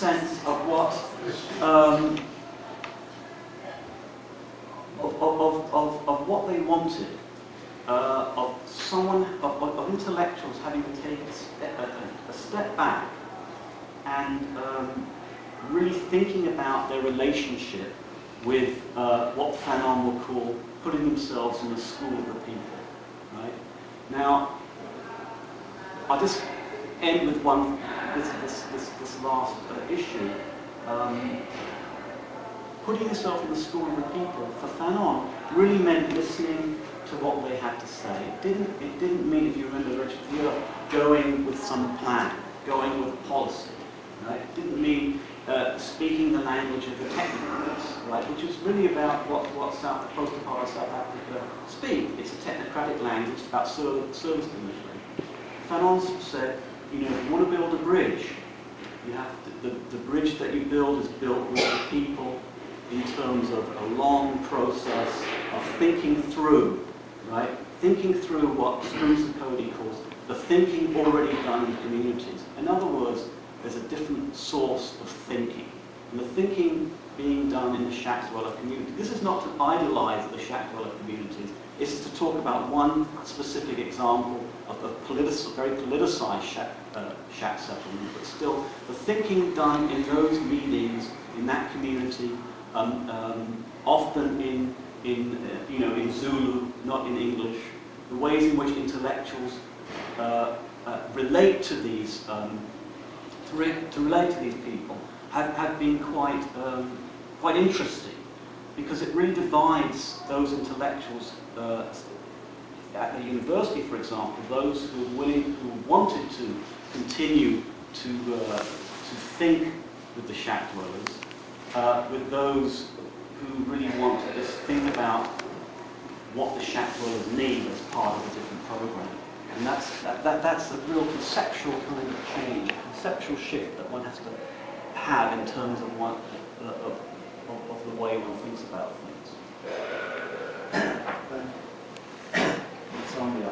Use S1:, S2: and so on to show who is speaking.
S1: sense of what of what they wanted, of intellectuals having to take a step back and really thinking about their relationship with what Fanon will call putting themselves in the school of the people. Right? Now, I'll just end with this last issue. Putting yourself in the school of the people for Fanon really meant listening to what they had to say. It didn't mean, if you remember Richard Thiel, going with some plan, going with policy. Right? It didn't mean speaking the language of the technocrats, right? Which is really about what the post-apartheid South Africa speak. It's a technocratic language, it's about service delivery. Fanon said, you know, if you want to build a bridge, you have to, the bridge that you build is built with the people in terms of a long process of thinking through, right? Thinking through what Cody calls the thinking already done in communities. In other words, there's a different source of thinking. And the thinking being done in the shack dweller community. This is not to idolize the shack dweller communities. It's to talk about one specific example of a very politicized shack settlement, but still the thinking done in those meetings in that community, often in Zulu, not in English. The ways in which intellectuals relate to these people have been quite interesting, because it really divides those intellectuals at the university, for example, those who wanted to continue to think with the shack dwellers, with those who really want to just think about what the shack dwellers need as part of a different program. And that's a real conceptual kind of change, conceptual shift that one has to have in terms of the way one thinks about things.
S2: It's only a